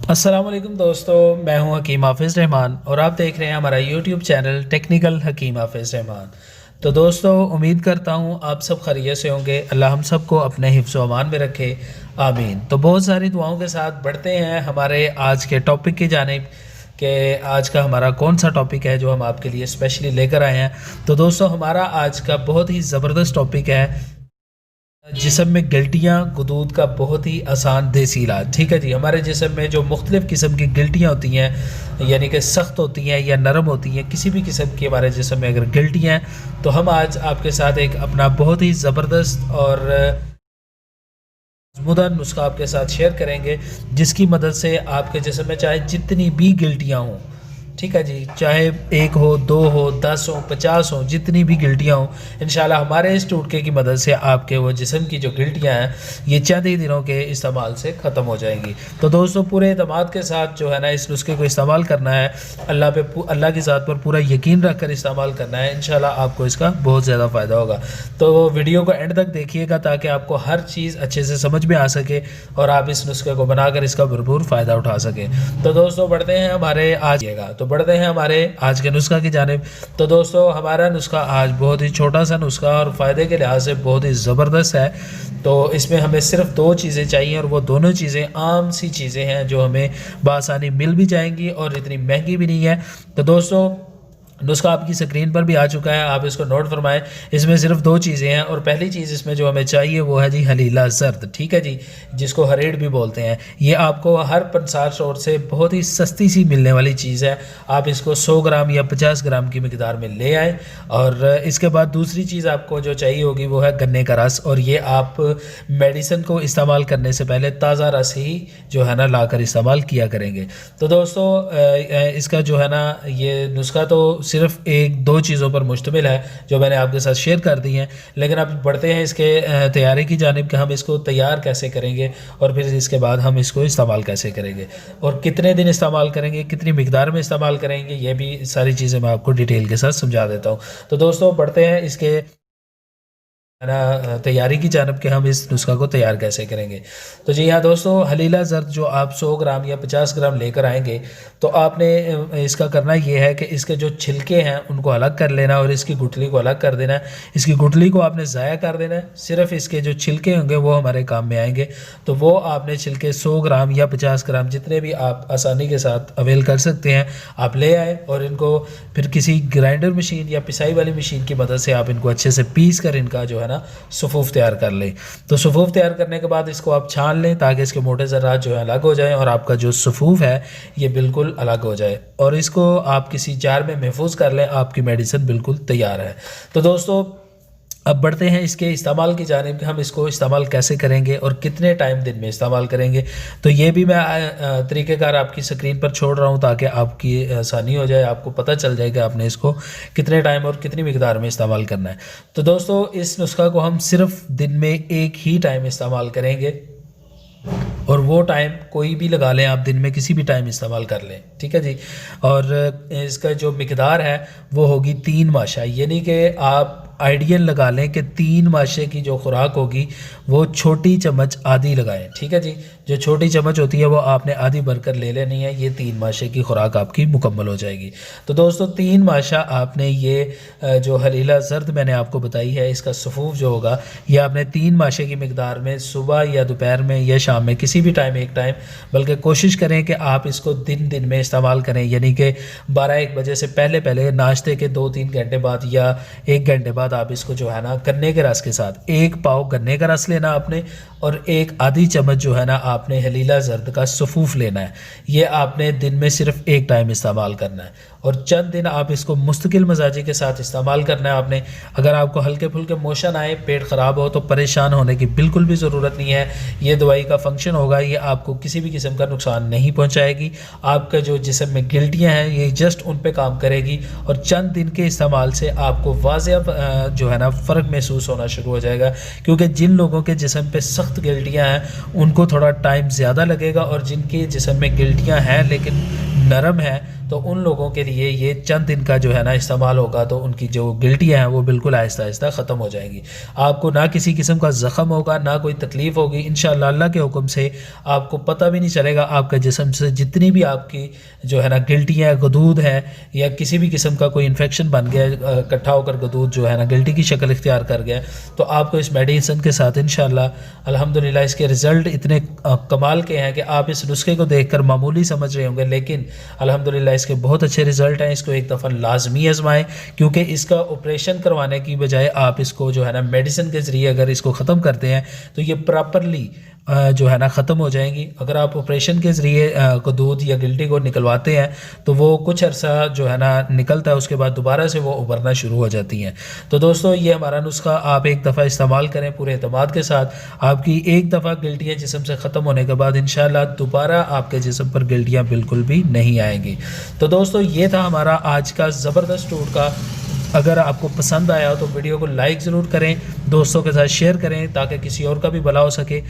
السلام علیکم دوستو، میں ہوں حکیم حافظ رحمان اور آپ دیکھ رہے ہیں ہمارا یوٹیوب چینل ٹیکنیکل حکیم حافظ رحمان۔ تو دوستو، امید کرتا ہوں آپ سب خیریت سے ہوں گے۔ اللہ ہم سب کو اپنے حفظ و امان میں رکھے، آمین۔ تو بہت ساری دعاؤں کے ساتھ بڑھتے ہیں ہمارے آج کے ٹاپک کی جانب کہ آج کا ہمارا کون سا ٹاپک ہے جو ہم آپ کے لیے اسپیشلی لے کر آئے ہیں۔ تو دوستو، ہمارا آج کا بہت ہی زبردست ٹاپک ہے جسم میں گلٹیاں غدود کا بہت ہی آسان دیسی علاج۔ ٹھیک ہے جی، ہمارے جسم میں جو مختلف قسم کی گلٹیاں ہوتی ہیں، یعنی کہ سخت ہوتی ہیں یا نرم ہوتی ہیں، کسی بھی قسم کی ہمارے جسم میں اگر گلٹیاں ہیں تو ہم آج آپ کے ساتھ ایک اپنا بہت ہی زبردست اور مزمودہ نسخہ آپ کے ساتھ شیئر کریں گے، جس کی مدد سے آپ کے جسم میں چاہے جتنی بھی گلٹیاں ہوں، ٹھیک ہے جی، چاہے 1 ہو 2 ہو 10 ہو 50 ہوں، جتنی بھی گلٹیاں ہوں، انشاءاللہ ہمارے اس ٹوٹکے کی مدد سے آپ کے وہ جسم کی جو گلٹیاں ہیں یہ چند ہی دنوں کے استعمال سے ختم ہو جائیں گی۔ تو دوستو، پورے اعتماد کے ساتھ جو ہے نا اس نسخے کو استعمال کرنا ہے، اللہ کی ذات پر پورا یقین رکھ کر استعمال کرنا ہے، انشاءاللہ آپ کو اس کا بہت زیادہ فائدہ ہوگا۔ تو ویڈیو کو اینڈ تک دیکھیے گا تاکہ آپ کو ہر چیز اچھے سے سمجھ میں آ سکے اور آپ اس نسخے کو بنا کر اس کا بھرپور فائدہ اٹھا سکیں۔ تو دوستو، بڑھتے ہیں ہمارے آج کے نسخہ کی جانب۔ تو دوستو، ہمارا نسخہ آج بہت ہی چھوٹا سا نسخہ اور فائدے کے لحاظ سے بہت ہی زبردست ہے۔ تو اس میں ہمیں صرف 2 چیزیں چاہیے اور وہ دونوں چیزیں عام سی چیزیں ہیں جو ہمیں بآسانی مل بھی جائیں گی اور اتنی مہنگی بھی نہیں ہے۔ تو دوستو، نسخہ آپ کی سکرین پر بھی آ چکا ہے، آپ اس کو نوٹ فرمائیں۔ اس میں صرف 2 چیزیں ہیں اور پہلی چیز اس میں جو ہمیں چاہیے وہ ہے جی حلیلہ زرد، ٹھیک ہے جی، جس کو ہریڑ بھی بولتے ہیں۔ یہ آپ کو ہر پنسار اسٹور سے بہت ہی سستی سی ملنے والی چیز ہے۔ آپ اس کو 100 گرام یا 50 گرام کی مقدار میں لے آئیں۔ اور اس کے بعد دوسری چیز آپ کو جو چاہیے ہوگی وہ ہے گنے کا رس، اور یہ آپ میڈیسن کو استعمال کرنے سے پہلے تازہ رس ہی جو ہے نا لا کر استعمال کیا کریں گے۔ تو دوستو، اس کا جو ہے نا یہ نسخہ تو صرف 1-2 چیزوں پر مشتمل ہے جو میں نے آپ کے ساتھ شیئر کر دی ہیں، لیکن اب بڑھتے ہیں اس کے تیاری کی جانب کہ ہم اس کو تیار کیسے کریں گے اور پھر اس کے بعد ہم اس کو استعمال کیسے کریں گے اور کتنے دن استعمال کریں گے، کتنی مقدار میں استعمال کریں گے، یہ بھی ساری چیزیں میں آپ کو ڈیٹیل کے ساتھ سمجھا دیتا ہوں۔ تو دوستو، بڑھتے ہیں اس کے تیاری کی جانب کہ ہم اس نسخہ کو تیار کیسے کریں گے۔ تو جی ہاں دوستو، حلیلہ زرد جو آپ 100 گرام یا 50 گرام لے کر آئیں گے تو آپ نے اس کا کرنا یہ ہے کہ اس کے جو چھلکے ہیں ان کو الگ کر لینا اور اس کی گٹلی کو الگ کر دینا ہے۔ اس کی گٹلی کو آپ نے ضائع کر دینا ہے، صرف اس کے جو چھلکے ہوں گے وہ ہمارے کام میں آئیں گے۔ تو وہ آپ نے چھلکے 100 گرام یا 50 گرام جتنے بھی آپ آسانی کے ساتھ اویل کر سکتے ہیں آپ لے آئیں، اور ان کو پھر کسی گرائنڈر مشین یا پسائی والی مشین کی مدد سے آپ ان کو اچھے سے پیس کر ان کا جو ہے نا صفوف تیار کر لیں۔ تو صفوف تیار کرنے کے بعد اس کو آپ چھان لیں تاکہ اس کے موٹے ذرات جو ہے الگ ہو جائیں اور آپ کا جو صفوف ہے یہ بالکل الگ ہو جائے، اور اس کو آپ کسی جار میں محفوظ کر لیں۔ آپ کی میڈیسن بالکل تیار ہے۔ تو دوستو، اب بڑھتے ہیں اس کے استعمال کی جانب کہ ہم اس کو استعمال کیسے کریں گے اور کتنے ٹائم دن میں استعمال کریں گے۔ تو یہ بھی میں طریقہ کار آپ کی سکرین پر چھوڑ رہا ہوں تاکہ آپ کی آسانی ہو جائے، آپ کو پتہ چل جائے کہ آپ نے اس کو کتنے ٹائم اور کتنی مقدار میں استعمال کرنا ہے۔ تو دوستو، اس نسخہ کو ہم صرف دن میں ایک ہی ٹائم استعمال کریں گے، اور وہ ٹائم کوئی بھی لگا لیں آپ، دن میں کسی بھی ٹائم استعمال کر لیں، ٹھیک ہے جی۔ اور اس کا جو مقدار ہے وہ ہوگی 3 ماشہ، یعنی کہ آپ آئیڈیل لگا لیں کہ 3 ماشے کی جو خوراک ہوگی وہ چھوٹی چمچ آدھی لگائیں، ٹھیک ہے جی۔ جو چھوٹی چمچ ہوتی ہے وہ آپ نے آدھی بھر کر لے لینی ہے، یہ 3 ماشے کی خوراک آپ کی مکمل ہو جائے گی۔ تو دوستو، 3 ماشہ آپ نے یہ جو حلیلہ زرد میں نے آپ کو بتائی ہے، اس کا صفوف جو ہوگا یہ آپ نے 3 ماشے کی مقدار میں صبح یا دوپہر میں یا شام میں کسی بھی ٹائم، ایک ٹائم، بلکہ کوشش کریں کہ آپ اس کو دن میں استعمال کریں، یعنی کہ 12-1 بجے سے پہلے ناشتے کے 2-3 گھنٹے بعد یا 1 گھنٹے بعد آپ اس کو جو ہے نا گنے کے رس کے ساتھ 1 پاؤ گنے کا رس لینا آپ نے، اور 1 آدھی چمچ جو ہے نا آپ نے حلیلہ زرد کا صفوف لینا ہے۔ یہ آپ نے دن میں صرف ایک ٹائم استعمال کرنا ہے اور چند دن آپ اس کو مستقل مزاجی کے ساتھ استعمال کرنا ہے آپ نے۔ اگر آپ کو ہلکے پھلکے موشن آئے، پیٹ خراب ہو، تو پریشان ہونے کی بالکل بھی ضرورت نہیں ہے۔ یہ دوائی کا فنکشن ہوگا، یہ آپ کو کسی بھی قسم کا نقصان نہیں پہنچائے گی۔ آپ کا جو جسم میں گلٹیاں ہیں یہ جسٹ ان پہ کام کرے گی، اور چند دن کے استعمال سے آپ کو واضح جو ہے نا فرق محسوس ہونا شروع ہو جائے گا، کیونکہ جن لوگوں کے جسم پہ سخت گلٹیاں ہیں ان کو تھوڑا ٹائم زیادہ لگے گا، اور جن کے جسم میں گلٹیاں ہیں لیکن نرم ہے تو ان لوگوں کے لیے یہ چند دن کا جو ہے نا استعمال ہوگا تو ان کی جو گلٹیاں ہیں وہ بالکل آہستہ آہستہ ختم ہو جائیں گی. آپ کو نہ کسی قسم کا زخم ہوگا، نہ کوئی تکلیف ہوگی. انشاءاللہ اللہ کے حکم سے آپ کو پتہ بھی نہیں چلے گا. آپ کا جسم سے جتنی بھی آپ کی جو ہے نا گلٹیاں، غدود ہے یا کسی بھی قسم کا کوئی انفیکشن بن گیا، اکٹھا ہو کر غدود جو ہے نا گلٹی کی شکل اختیار کر گیا، تو آپ کو اس میڈیسن کے ساتھ انشاءاللہ الحمدللہ اس کے رزلٹ اتنے کمال کے ہیں کہ آپ اس نسخے کو دیکھ کر معمولی سمجھ رہے ہوں گے، لیکن الحمدللہ اس کے بہت اچھے رزلٹ ہیں. اس کو ایک دفعہ لازمی آزمائیں، کیونکہ اس کا آپریشن کروانے کی بجائے آپ اس کو جو ہے نا میڈیسن کے ذریعے اگر اس کو ختم کرتے ہیں تو یہ پراپرلی جو ہے نا ختم ہو جائیں گی. اگر آپ آپریشن کے ذریعے غدود یا گلٹی کو نکلواتے ہیں تو وہ کچھ عرصہ جو ہے نا نکلتا ہے، اس کے بعد دوبارہ سے وہ ابھرنا شروع ہو جاتی ہیں. تو دوستو یہ ہمارا نسخہ آپ ایک دفعہ استعمال کریں پورے اعتماد کے ساتھ. آپ کی ایک دفعہ گلٹیاں جسم سے ختم ہونے کے بعد انشاءاللہ دوبارہ آپ کے جسم پر گلٹیاں بالکل بھی نہیں آئیں گی. تو دوستو یہ تھا ہمارا آج کا زبردست ٹور کا. اگر آپ کو پسند آیا ہو تو ویڈیو کو لائک ضرور کریں، دوستوں کے ساتھ شیئر کریں تاکہ کسی اور کا بھی بھلا ہو سکے.